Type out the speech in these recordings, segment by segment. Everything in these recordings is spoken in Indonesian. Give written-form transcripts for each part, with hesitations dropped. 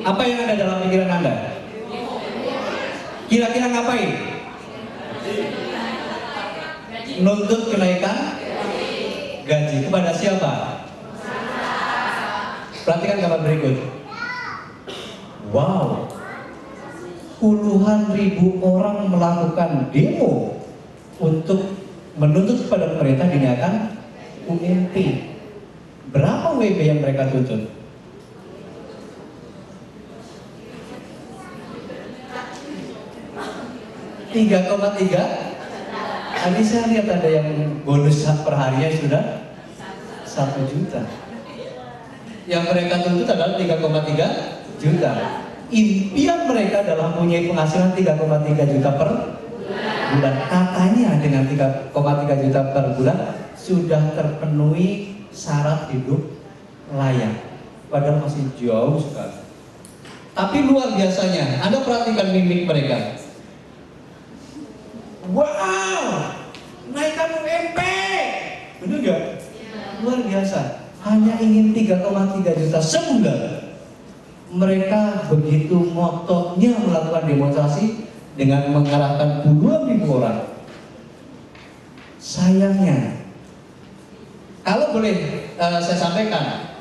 Apa yang ada dalam pikiran Anda? Kira-kira ngapain? Nuntut kenaikan gaji kepada siapa? Perhatikan gambar berikut. Wow, puluhan ribu orang melakukan demo untuk menuntut kepada pemerintah dinaikkan UMP. Berapa WB yang mereka tuntut? 3,3. Tadi saya lihat ada yang bonus per harinya sudah 1 juta. Yang mereka tuntut adalah 3,3 juta. Impian mereka adalah punya penghasilan 3,3 juta per bulan. Katanya dengan 3,3 juta per bulan sudah terpenuhi syarat hidup layak. Padahal masih jauh sekali. Tapi luar biasanya, Anda perhatikan mimik mereka. Wow, naikkan UMP, benar gak? Luar biasa, hanya ingin 3,3 juta sebulan. Mereka begitu ngototnya melakukan demonstrasi dengan mengarahkan puluhan ribu orang. Sayangnya, kalau boleh saya sampaikan,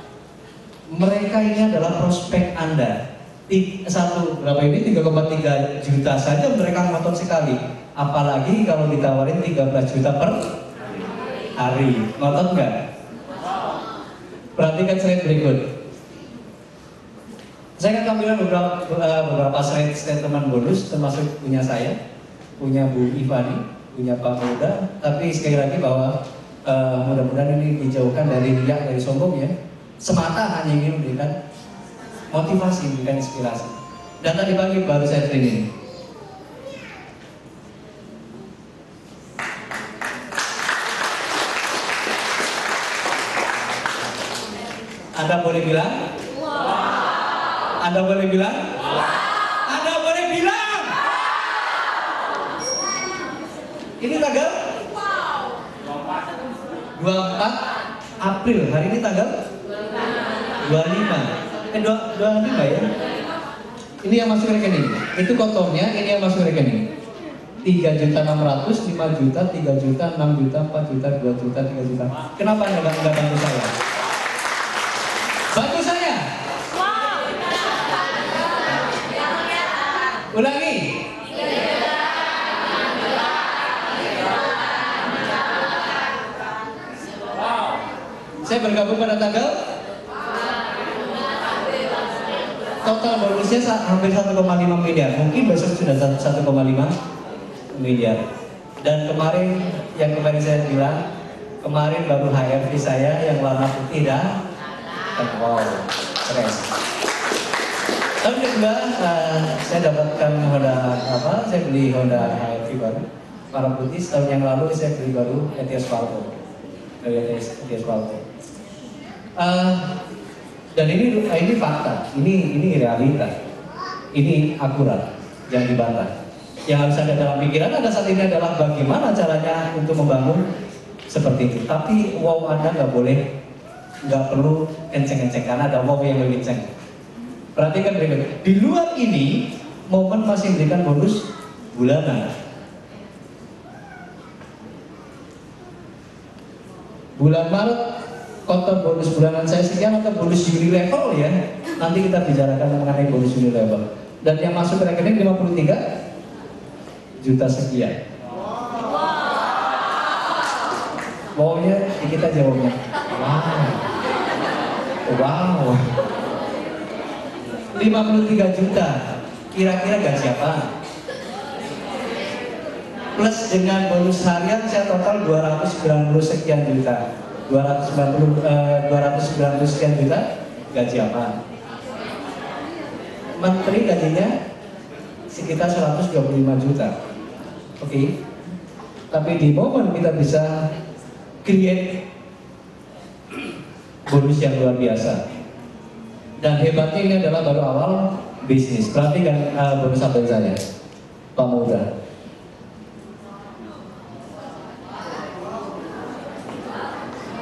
mereka ini adalah prospek Anda. Berapa ini 3,3 juta saja mereka ngotot sekali. Apalagi kalau ditawarin 13 juta per hari, ngotot nggak? Perhatikan slide berikut. Saya akan tampilkan beberapa slide statement bonus, termasuk punya saya, punya Bu Ivani, punya Pak Muda. Tapi sekali lagi bahwa mudah-mudahan ini dijauhkan dari riak, dari sombong ya. Semata hanya ingin memberikan motivasi, memberikan inspirasi. Dan tadi pagi baru saya training. Anda boleh bilang? Wow. Anda boleh bilang? Wow. Anda boleh bilang? Wow. Ini tanggal? Wow. 24 April. Hari ini tanggal? 25. 25 ya? Ini yang masuk rekening. Itu kotornya, ini yang masuk rekening. 3.600.000, 5 juta, 3 juta, 6 juta, 4 juta, 2 juta, 3 juta. Kenapa Anda nggak bantu saya? Bantu saya. Wow. Ulangi. Wow. Saya bergabung pada tanggal. Total bonusnya hampir 1,5 miliar. Mungkin besok sudah 1,5 miliar. Dan kemarin saya bilang, kemarin baru HRV saya yang warna putih dan wow, keren. Tahun kedua saya dapatkan saya beli Honda HRV baru warna putih. Setahun yang lalu saya beli baru Etios Valvo dari Etios Valvo. Dan ini fakta, ini realita, ini akurat, jangan dibantah. Yang harus ada dalam pikiran Anda saat ini adalah bagaimana caranya untuk membangun seperti itu. Tapi wow, Anda nggak perlu kenceng-kenceng karena ada wow yang lebih kenceng. Perhatikan berikut. Di luar ini, momen masih memberikan bonus bulanan. Bulan Maret, kotor bonus bulanan saya sekian atau bonus Juli level ya. Nanti kita bicarakan mengenai bonus Juli level. Dan yang masuk ke rekening 53 juta sekian. Wow-nya kita jawabnya. Wow. 53 juta. Kira-kira gaji apa? Plus dengan bonus harian saya total 290 sekian juta. 290 sekian juta gaji apa? Menteri gajinya sekitar 125 juta. Oke. Tapi di momen kita bisa create bonus yang luar biasa. Dan hebatnya ini adalah baru awal bisnis. Perhatikan bonus apa saya, Pak Muda.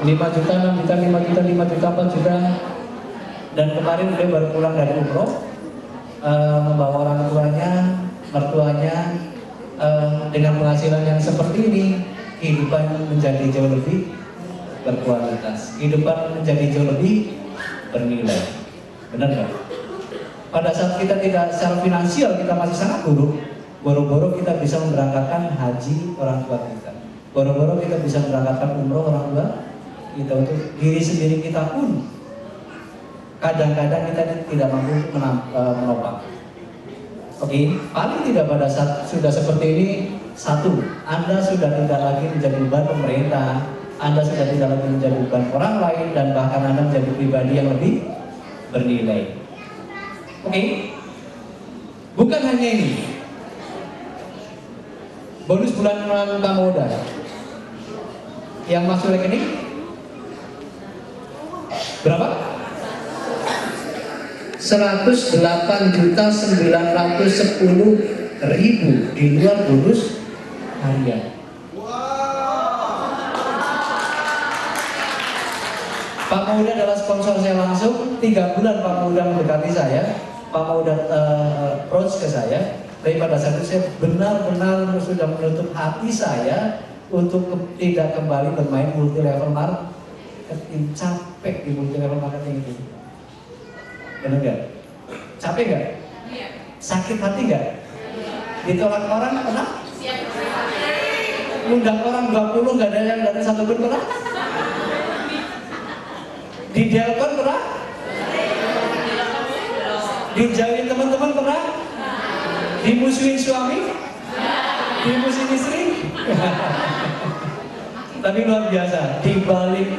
$5 juta, 6 juta, 5 juta, 5 juta, 4 juta. Dan kemarin dia baru pulang dari umroh, membawa orang tuanya, mertuanya dengan penghasilan yang seperti ini, kehidupan menjadi jauh lebih berkualitas, kehidupan menjadi jauh lebih bernilai. Benar nggak? Pada saat kita tidak secara finansial kita masih sangat buruk, boro-boro kita bisa memberangkatkan haji orang tua kita, boro-boro kita bisa memberangkatkan umroh orang tua kita, untuk diri sendiri kita pun kadang-kadang kita tidak mampu menopang. Oke, paling tidak pada saat sudah seperti ini, satu, Anda sudah tidak lagi menjadi beban pemerintah, Anda sudah tidak lagi menjadi beban orang lain, dan bahkan Anda menjadi pribadi yang lebih bernilai. Oke, bukan hanya ini. Bonus bulan Pamuda yang masuk rekening berapa? 108.910.000 di luar bonus harian. Pak Mauda adalah sponsor saya langsung. 3 bulan Pak Mauda mendekati saya, Pak Mauda approach ke saya. Tapi pada saat itu saya benar-benar sudah menutup hati saya untuk tidak kembali bermain multi level marketing. Capek di multi level marketing itu. Benar nggak? Capek nggak? Sakit hati nggak? Ditolak orang pernah? Undang orang 20 nggak ada yang dari satu pun pernah? Didelkon pernah? Dijauhin teman-teman pernah? Dimusuhin suami? Dimusuhin istri? Tapi luar biasa, di balik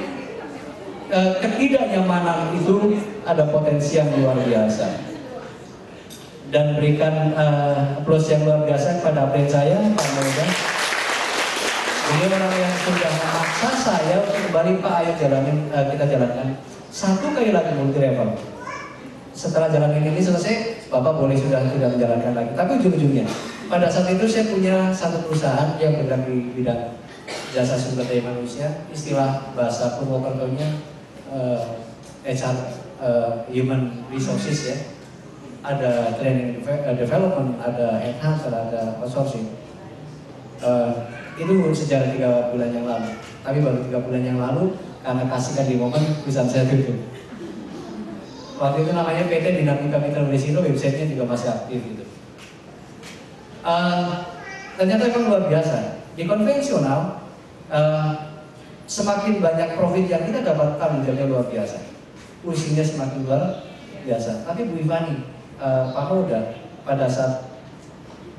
ketidaknyamanan itu ada potensi yang luar biasa. Dan berikan plus yang luar biasa kepada update saya, Pak Mauda. Ini orang yang sudah memaksa saya untuk kembali, Pak, ayo jalanin, kita jalankan satu kali lagi multi level. Setelah jalanin ini selesai, Bapak boleh sudah tidak menjalankan lagi. Tapi ujung-ujungnya, pada saat itu saya punya satu perusahaan yang bergerak di bidang jasa sumber daya manusia, istilah bahasa Purwokertonya HR, human resources ya. Ada training development, ada enhancer, ada outsourcing. Itu sejarah 3 bulan yang lalu. Tapi baru 3 bulan yang lalu, karena kasihkan di momen, perusahaan saya tutup. Waktu itu namanya PT Dinamika Mitra Udesindo, websitenya juga masih aktif gitu. Ternyata memang luar biasa. Di konvensional, semakin banyak profit yang kita dapatkan menjadi luar biasa. Usinya semakin luar biasa. Tapi Bu Ivani, Pak Mauda, pada saat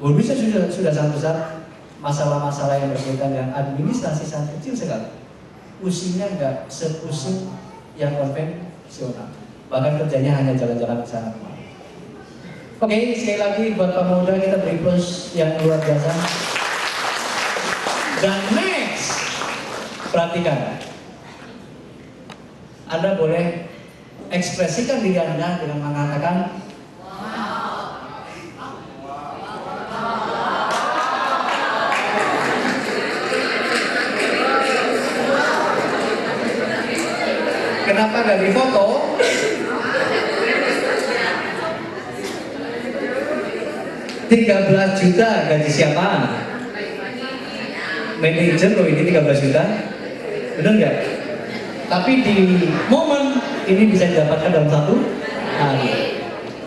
bonusnya sudah sangat besar, masalah-masalah yang berkaitan dengan administrasi sangat kecil sekali. Usinya nggak sepusing yang konvensional. Bahkan kerjanya hanya jalan-jalan ke sana kemari. Oke, sekali lagi buat Pak Mauda kita beri plus yang luar biasa. Dan next, perhatikan. Anda boleh ekspresikan diri Anda dengan mengatakan kenapa gak difoto? $13 juta gaji siapa? Manajer loh ini 13 juta. Bener nggak? Tapi di momen ini bisa didapatkan dalam satu hari.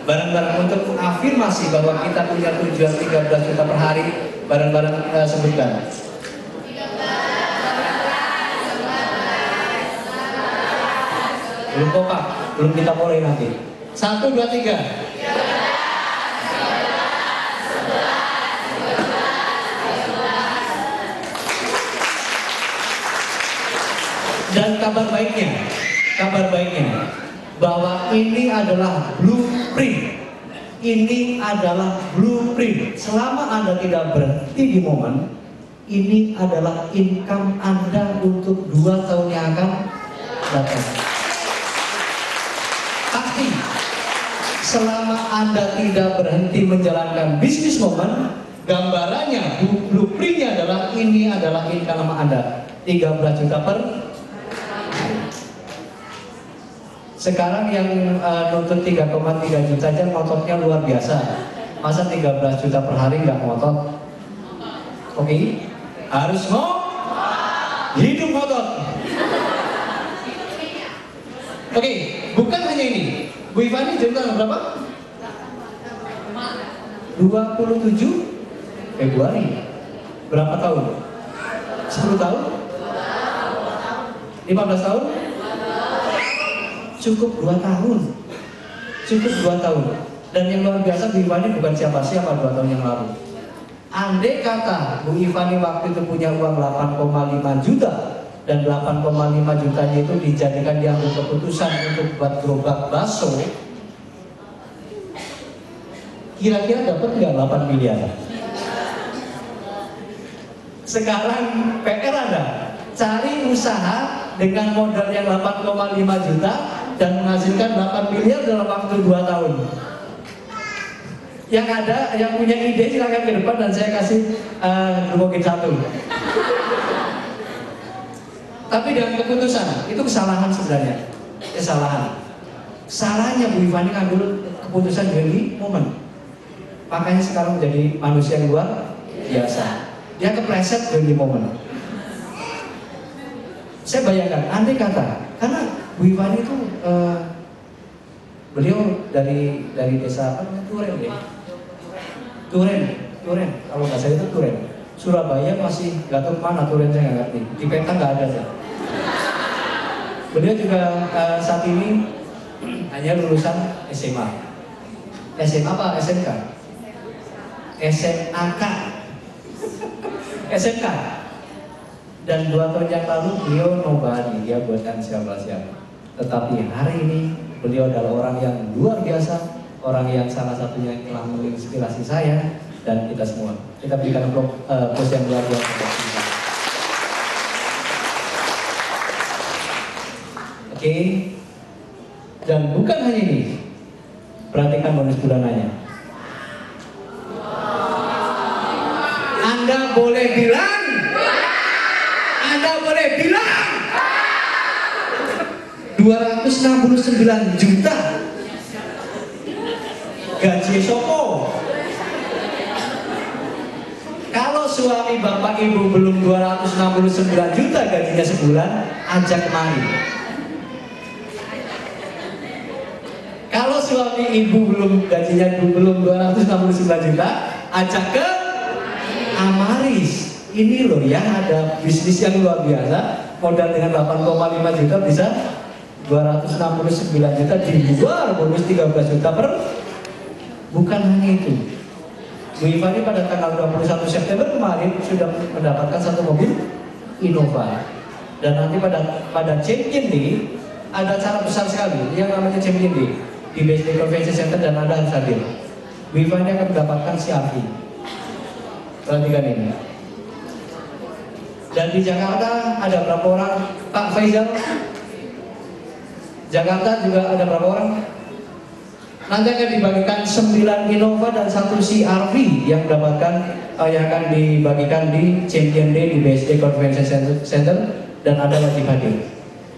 Barang-barang untuk mengafirmasi bahwa kita punya tujuan 13 juta per hari. Barang-barang sebutkan. Belum kok Pak, belum kita mulai nanti. 1, 2, 3. Dan kabar baiknya bahwa ini adalah blueprint. Ini adalah blueprint. Selama Anda tidak berhenti di momen, ini adalah income Anda untuk 2 tahun yang akan datang. Pasti, selama Anda tidak berhenti menjalankan bisnis momen, gambarannya, blueprintnya adalah ini adalah income Anda 13 juta per. Sekarang yang nuntut 3,3 juta aja ngototnya luar biasa. Masa 13 juta per hari nggak ngotot? Oke? Harus hidup ngotot. Oke, bukan hanya ini. Bu Ivani jadi tanggal berapa? 27 Februari. Berapa tahun? 10 tahun? 15 tahun? Cukup 2 tahun. Cukup 2 tahun. Dan yang luar biasa, Bu Ivani bukan siapa-siapa 2 tahun yang lalu. Andai kata Bu Ivani waktu itu punya uang 8,5 juta dan 8,5 jutanya itu dijadikan diambil keputusan untuk buat gerobak bakso, kira-kira dapat nggak 8 miliar? Sekarang PR Anda cari usaha dengan modal yang 8,5 juta dan menghasilkan 8 miliar dalam waktu 2 tahun. Yang ada, yang punya ide silakan ke depan dan saya kasih mungkin 1. Tapi dengan keputusan, itu kesalahan sebenarnya. Kesalahan. Salahnya Bu Ivani ngambil keputusan di momen. Makanya sekarang menjadi manusia yang luar biasa. Dia kepleset di momen. Saya bayangkan, andai kata, karena Bu Ivani itu beliau dari desa apa namanya, Turen ya? Turen, kalau nggak salah itu Turen. Surabaya masih nggak tahu mana Turen, saya nggak ngerti. Di peta nggak ada ya. Beliau juga saat ini hanya lulusan SMA. SMA apa SMK? SMAK. SMK. Dan 2 tahun yang lalu beliau nobody, dia buatan siapa-siapa. Tetapi hari ini beliau adalah orang yang luar biasa, orang yang salah satunya telah menginspirasi saya dan kita semua. Kita berikan pos yang luar biasa. Oke. Dan bukan hanya ini. Perhatikan bonus bulanannya. Anda boleh bilang. Anda boleh bilang. 269 juta. Gaji sopo. Kalau suami bapak ibu belum 269 juta gajinya sebulan, ajak kemari. Kalau suami ibu belum gajinya belum 269 juta, ajak ke Amaris. Ini loh ya, ada bisnis yang luar biasa. Modal dengan 8,5 juta bisa 269 juta di luar bonus 13 juta per. Bukan hanya itu, Bu Ivani pada tanggal 21 September kemarin sudah mendapatkan 1 mobil Innova. Dan nanti pada Champion Day ada acara besar sekali yang namanya Champion Day di BSD Convention Center dan Anda harus hadir. Bu Ivani akan mendapatkan CRV. Perhatikan ini. Dan di Jakarta ada berapa orang? Pak Faizal? Jakarta juga ada berapa orang? Nanti akan dibagikan 9 Innova dan 1 CRV yang akan dibagikan di Champion Day di BSD Convention Center dan Anda wajib hadir.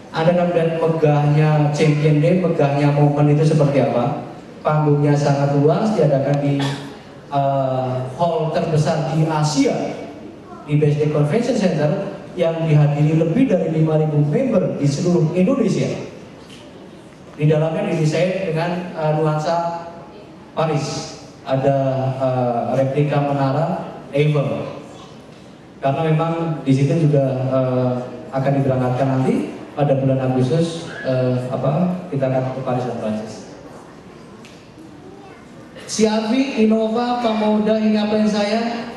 Anda akan melihat megahnya Champion Day, megahnya momen itu seperti apa. Panggungnya sangat luas, diadakan di hall terbesar di Asia di BSD Convention Center yang dihadiri lebih dari 5.000 member di seluruh Indonesia. Di dalamnya didesain dengan nuansa Paris. Ada replika menara Eiffel. Karena memang di situ juga akan diberangkatkan nanti pada bulan Agustus kita akan ke Paris dan Prancis. CRV, Innova, Pamoda, hingga plan saya.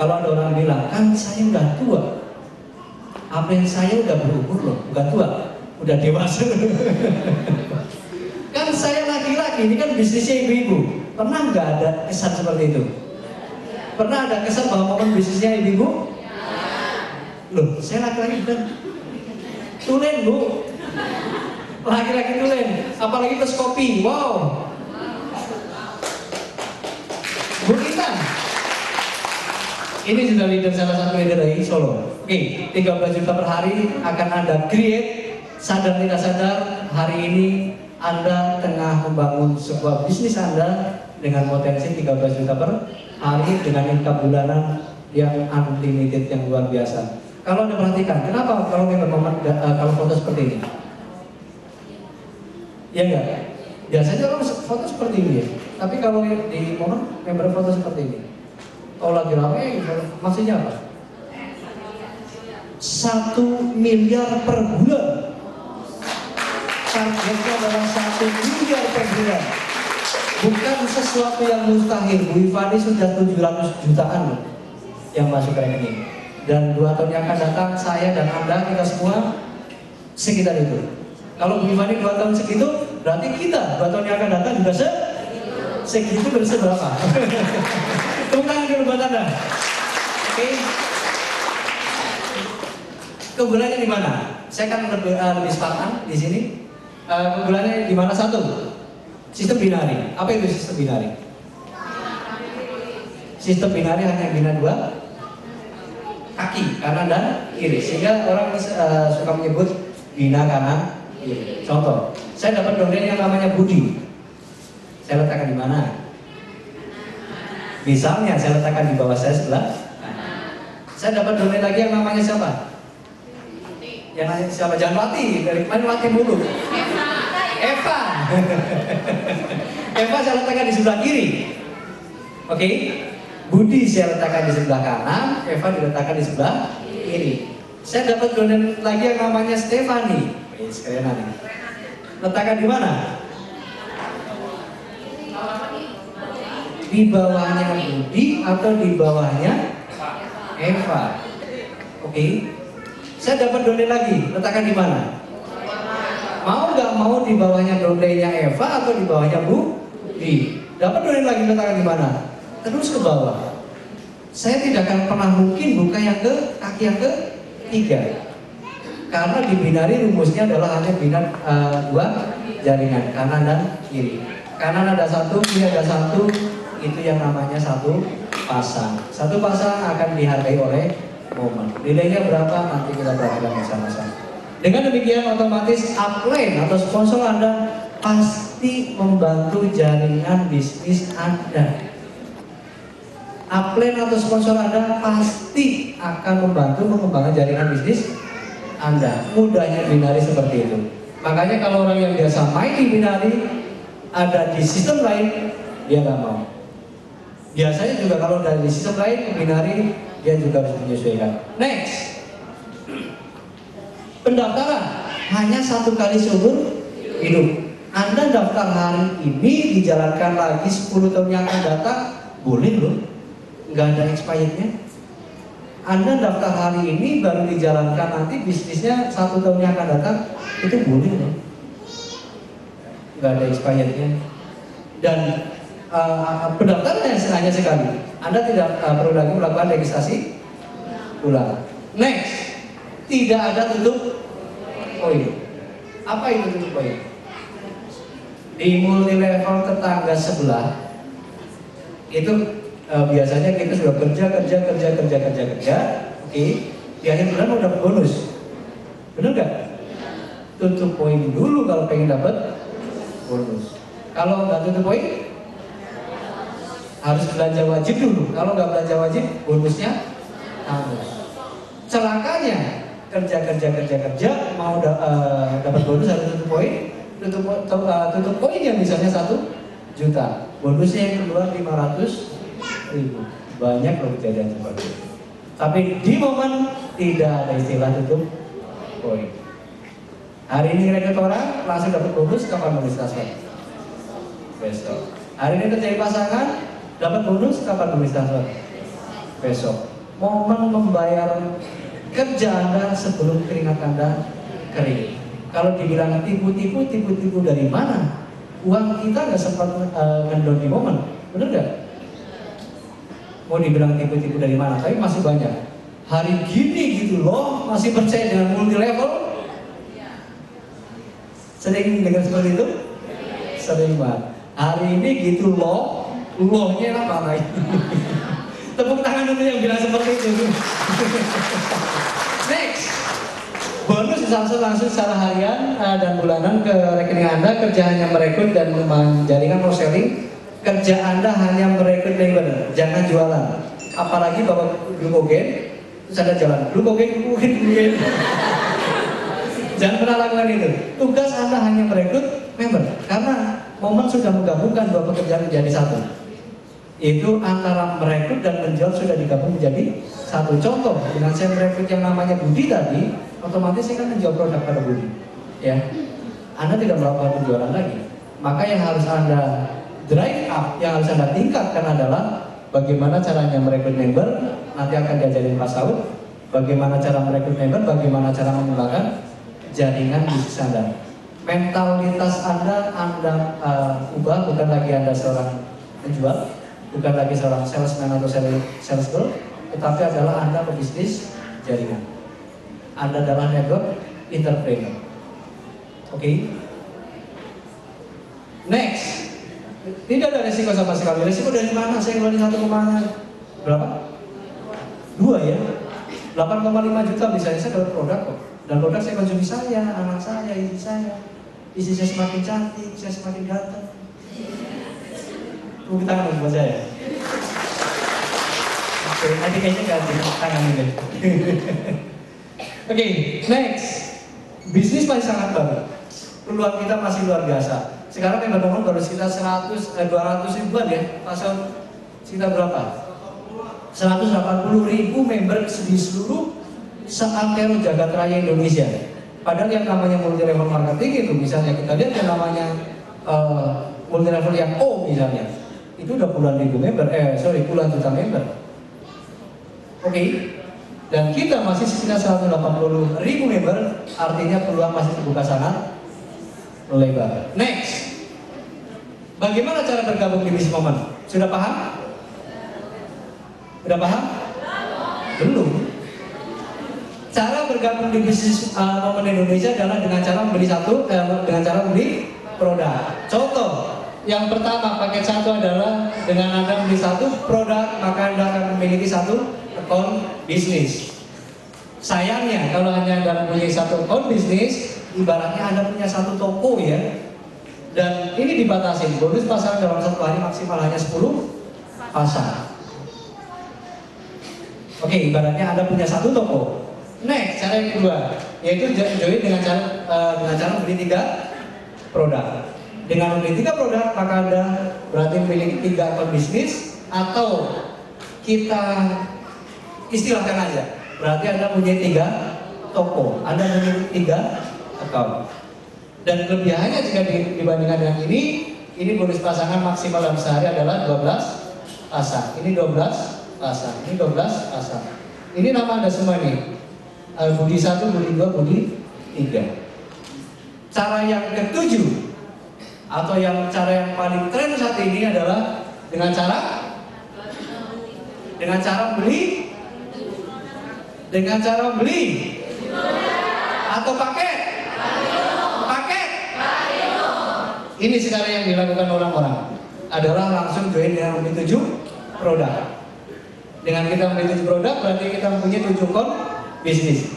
Kalau ada orang bilang, kan saya udah tua. Apa yang saya udah berumur loh, bukan tua, udah dewasa. Kan saya laki-laki, ini kan bisnisnya ibu-ibu. Pernah nggak ada kesan seperti itu? Pernah ada kesan bahwa momen bisnisnya ibu-ibu? Loh, saya laki-laki bukan tulen bu. Laki-laki tulen, apalagi plus kopi, wow. Bu Kita, ini sudah leader salah satu leader dari Solo. Oke, 13 juta per hari akan Anda create, sadar tidak sadar, hari ini Anda tengah membangun sebuah bisnis Anda dengan potensi 13 juta per hari dengan income bulanan yang unlimited, yang luar biasa. Kalau Anda perhatikan, kenapa kalau member Momen kalau foto seperti ini? Ya enggak? Biasanya orang foto seperti ini ya. Tapi kalau di Momen member foto seperti ini. Kalau lagi rame, maksudnya apa? 1 miliar per bulan. Targetnya adalah 1 miliar per bulan. Bukan sesuatu yang mustahil. Bu Ivani sudah 700 jutaan loh yang masuk rekening. Dan 2 tahun yang akan datang, saya dan Anda, kita semua sekitar itu. Kalau Bu Ivani 2 tahun segitu, berarti kita 2 tahun yang akan datang juga segitu. Berapa? Tepuk tangan dulu buat Anda. Oke. Keunggulannya di mana? Saya kan lebih spartan di sini. Keunggulannya di mana? 1, sistem binari. Apa itu sistem binari? Sistem binari hanya bina 2 kaki, kanan dan kiri, sehingga orang suka menyebut bina kanan kiri. Contoh, saya dapat domain yang namanya Budi. Saya letakkan di mana? Misalnya saya letakkan di bawah saya sebelah. Saya dapat domain lagi yang namanya siapa? Yang namanya siapa? Jangan Wati, dari mana Wati mulu? Eva. Eva saya letakkan di sebelah kiri. Oke. Budi saya letakkan di sebelah kanan, Eva diletakkan di sebelah kiri. Saya dapat domain lagi yang namanya Stefani. Sekalian nih. Letakkan di mana? Di bawahnya Budi atau di bawahnya Eva? Oke. Saya dapat domain lagi, letakkan di mana? Mau nggak mau di bawahnya domainnya Eva atau di bawahnya Budi? Dapat domain lagi, letakkan di mana? Terus ke bawah. Saya tidak akan pernah mungkin buka yang ke kaki yang ketiga, karena di binari rumusnya adalah hanya bina 2 jaringan, kanan dan kiri. Kanan ada 1, kiri ada 1, itu yang namanya 1 pasang. 1 pasang akan dihargai oleh Momen. Nilainya berapa? Nanti kita perhatikan bersama-sama. Dengan demikian otomatis upline atau sponsor Anda pasti membantu jaringan bisnis Anda. Upline atau sponsor Anda pasti akan membantu mengembangkan jaringan bisnis Anda. Mudahnya binari seperti itu. Makanya kalau orang yang biasa main di binari ada di sistem lain, dia nggak mau. Biasanya juga kalau dari sistem lain ke binari, dia juga harus menyesuaikan. Next, pendaftaran hanya 1 kali seumur hidup. Anda daftar hari ini, dijalankan lagi 10 tahun yang akan datang, boleh loh. Nggak ada expirednya. Anda daftar hari ini baru dijalankan nanti bisnisnya 1 tahun yang akan datang, itu boleh loh. Nggak ada expirednya. Dan pendaftaran hanya sekali. Anda tidak perlu lagi melakukan registrasi ulang. Next, tidak ada tutup poin. Apa itu tutup poin? Di multi level tetangga sebelah itu biasanya kita sudah kerja, oke, di akhir bulan udah bonus, bener nggak? Tutup poin dulu kalau pengen dapat bonus. Kalau nggak tutup poin, harus belanja wajib dulu. Kalau nggak belanja wajib, bonusnya hangus. Celakanya kerja mau dapat bonus harus tutup poin. Tutup poin yang misalnya 1 juta, bonusnya yang keluar 500.000. Banyak loh kejadian seperti itu. Tapi di Momen tidak ada istilah tutup poin. Hari ini rekrut orang langsung dapat bonus, kapan bonus transfer? Besok. Hari ini terjadi pasangan dapat bonus, kapan bonus transfer? Besok. Momen membayar kerja Anda sebelum keringat Anda kering. Kalau dibilang tipu-tipu dari mana? Uang kita nggak sempat ngendon di Momen, bener nggak? Mau dibilang tipu-tipu dari mana? Tapi masih banyak. Hari gini gitu loh, masih percaya dengan multi level? Sering dengar seperti itu? Sering banget. Hari ini gitu loh, lohnya apa lagi? Tepuk tangan dulu yang bilang seperti itu. Next, bonus bertransfer langsung secara harian dan bulanan ke rekening Anda. Kerja hanya merekrut dan jaringan cross-selling. Kerja Anda hanya merekrut member, jangan jualan. Apalagi bawa glukogen, terus ada jalan glukogen. Jangan pernah lakukan itu. Tugas Anda hanya merekrut member, karena Momen sudah menggabungkan dua pekerjaan menjadi satu. Itu antara merekrut dan menjual sudah digabung menjadi satu. Contoh, dengan saya merekrut yang namanya Budi tadi, otomatis saya kan menjual produk pada Budi. Ya, Anda tidak melakukan penjualan lagi. Maka yang harus Anda drive up, yang harus Anda tingkatkan adalah bagaimana caranya merekrut member. Nanti akan diajarin Pak Saud. Bagaimana cara merekrut member, bagaimana cara mengembangkan jaringan bisnis Anda. Mentalitas Anda ubah, bukan lagi Anda seorang penjual, bukan lagi seorang salesman atau sales girl, tetapi adalah Anda pebisnis jaringan. Anda adalah network entrepreneur. Oke? Next, tidak ada resiko sama sekali. Resiko dari mana? Saya ngeluarin 1, berapa? 2 ya? 8,5 juta bisa saya dapat produk kok. Dan produk saya konsumsi saya, anak saya, istri saya. Istri saya semakin cantik, saya semakin ganteng. Tepuk tangan buat saya. Oke, nanti kayaknya ganti tangan ini. Oke, next. Bisnis masih sangat baru. Peluang kita masih luar biasa. Sekarang memang baru sekitar 200 ribuan ya. Pasal sekitar berapa? 180.000 member di seluruh seantero jagat raya Indonesia. Padahal yang namanya multi level marketing itu, misalnya kita lihat yang namanya multi level yang O misalnya, itu udah puluhan ribu member, puluhan juta member. Oke, dan kita masih sekitar 180.000 member, artinya peluang masih terbuka sangat lebar. Next, bagaimana cara bergabung di bisnis Momen? Sudah paham? Sudah paham? Belum. Cara bergabung di bisnis Momen Indonesia adalah dengan cara membeli dengan cara membeli produk. Contoh, yang pertama paket satu adalah dengan Anda membeli satu produk, maka Anda akan memiliki satu account bisnis. Sayangnya kalau hanya Anda mempunyai satu account bisnis, ibaratnya Anda punya satu toko ya. Dan ini dibatasi, bonus pasaran dalam satu hari maksimal hanya 10 pasar. Oke, ibaratnya Anda punya satu toko. Next, cara yang kedua, yaitu join dengan cara membeli 3 produk. Dengan membeli 3 produk, maka Anda berarti memiliki 3 akun bisnis, atau kita istilahkan aja, berarti Anda punya 3 toko, Anda memiliki 3 account. Dan kelebihannya jika dibandingkan dengan ini bonus pasangan maksimal dalam sehari adalah 12 pasang. Ini 12 pasang, ini 12 pasang. Ini nama Anda semua nih. Budi 1, Budi 2, Budi 3. Cara yang ke-7 atau cara yang paling tren saat ini adalah dengan cara beli atau paket. Ini sekarang yang dilakukan orang-orang adalah langsung join dengan membeli 7 produk. Dengan kita membeli 7 produk berarti kita mempunyai 7 account bisnis.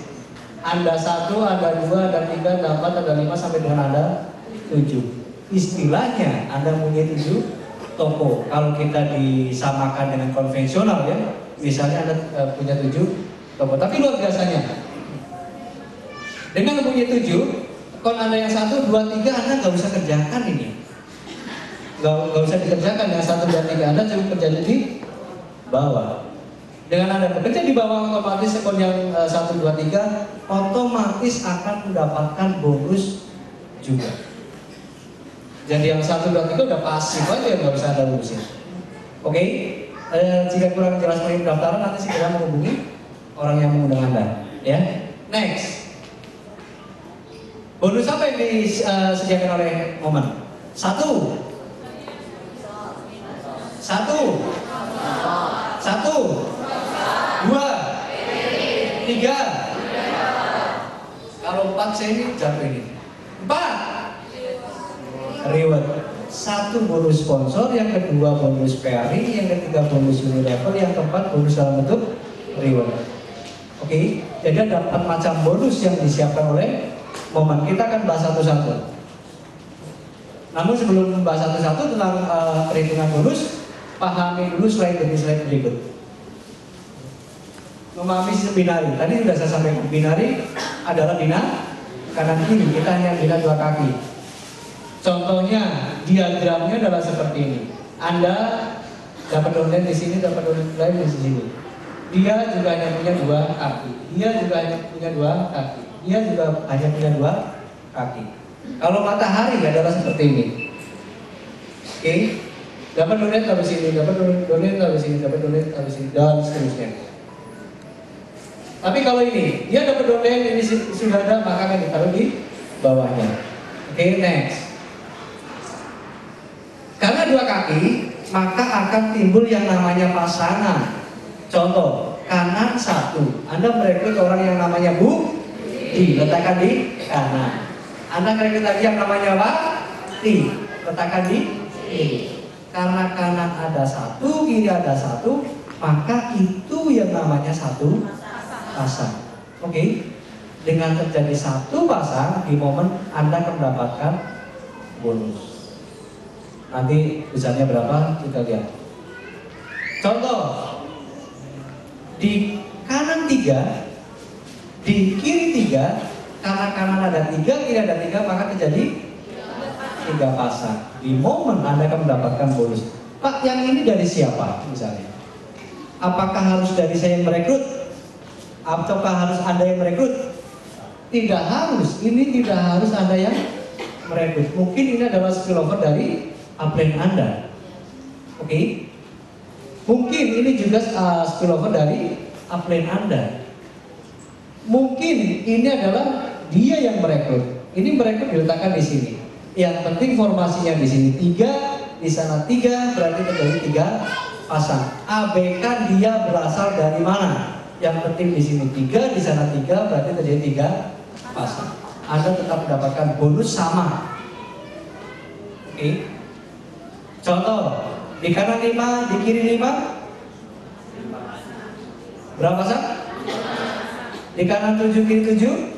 Anda 1, Anda 2, Anda 3, Anda 4, Anda 5 sampai dengan Anda 7. Istilahnya Anda punya 7 toko. Kalau kita disamakan dengan konvensional ya, misalnya Anda punya 7 toko. Tapi luar biasanya, dengan punya 7, akun Anda yang 1, 2, 3 Anda nggak usah kerjakan ini. Nggak usah dikerjakan yang 1, 2, 3 Anda cukup kerja di bawah. Dengan Anda bekerja di bawah, otomatis akun yang 1, 2, 3 otomatis akan mendapatkan bonus juga. Jadi yang 1, 2, 3 udah pasif aja, nggak bisa Anda urusin. Oke? Jika kurang jelas mengenai pendaftaran, nanti segera menghubungi orang yang mengundang Anda. Ya. Next. Bonus apa yang disediakan oleh Momen? 1, 2, 3. Kalau 4 saya ini jatuh ini. 4 reward. 1 bonus sponsor, yang kedua bonus pairing, yang ketiga bonus unilevel, yang keempat bonus dalam bentuk reward. Oke, jadi ada 4 macam bonus yang disiapkan oleh momen. Kita akan bahas satu-satu. Namun sebelum membahas satu-satu tentang perhitungan bonus, pahami dulu slide demi slide berikut. Memahami sistem binari. Tadi sudah saya sampaikan, binari adalah bina kanan kiri. Kita hanya bina 2 kaki. Contohnya diagramnya adalah seperti ini. Anda dapat downline di sini, dapat downline di sini. Dia juga hanya punya 2 kaki. Dia juga hanya punya 2 kaki. Dia juga hanya punya 2 kaki. Kalau matahari adalah seperti ini. Oke, dapat downline dari sini, dapat downline dari sini, dapat downline dari sini, dan seterusnya. Tapi kalau ini, dia dapat downline ini sudah ada, maka akan ditaruh di bawahnya. Oke, next. Karena 2 kaki, maka akan timbul yang namanya pasangan. Contoh, kanan 1. Anda merekrut orang yang namanya Budi, letakkan di kanan. Anda merekrut lagi yang namanya Wati, letakkan di kiri. Karena kanan ada 1, kiri ada 1, maka itu yang namanya 1 pasang. Oke, dengan terjadi 1 pasang di momen Anda akan mendapatkan bonus. Nanti besarnya berapa kita lihat. Contoh, di kanan 3, di kiri 3, karena kanan ada 3, kiri ada 3, maka terjadi 3 pasang. Di momen Anda akan mendapatkan bonus. Pak, yang ini dari siapa misalnya? Apakah harus dari saya yang merekrut? Ataukah harus Anda yang merekrut? Tidak harus, ini tidak harus Anda yang merekrut. Mungkin ini adalah spillover dari upline Anda. Oke? Mungkin ini juga spillover dari upline Anda. Mungkin ini adalah dia yang merekrut. Ini merekrut diletakkan di sini. Yang penting formasinya di sini 3, di sana 3, berarti terjadi 3 pasang. Abaikan dia berasal dari mana. Yang penting di sini 3, di sana 3, berarti terjadi 3 pasang. Anda tetap mendapatkan bonus sama. Oke. Contoh, di kanan 5, di kiri 5. Berapa pasang? Di kanan 7, kiri 7.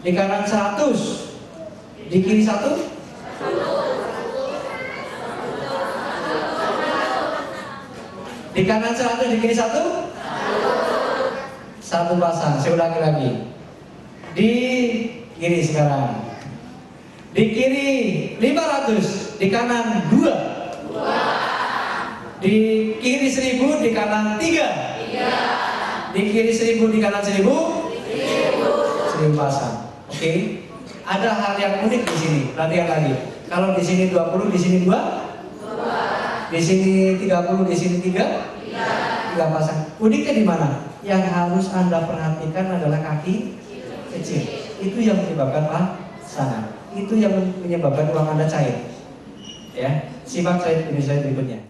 Di kanan 100, di kiri 1. Di kanan 100, di kiri 1. 1 pasang. Saya ulangi lagi. Di kiri sekarang. Di kiri 500, di kanan 2. Di kiri 1000, di kanan 3. Di kiri 1000, di kanan 1000. 1000 pasang. Oke. Ada hal yang unik di sini. Perhatikan lagi. Kalau di sini 20, di sini 2. Di sini 30, di sini 3. 3 pasang. Uniknya di mana? Yang harus Anda perhatikan adalah kaki kecil. Itu yang menyebabkan pasangan. Itu yang menyebabkan uang Anda cair. Ya, simak slide berikutnya.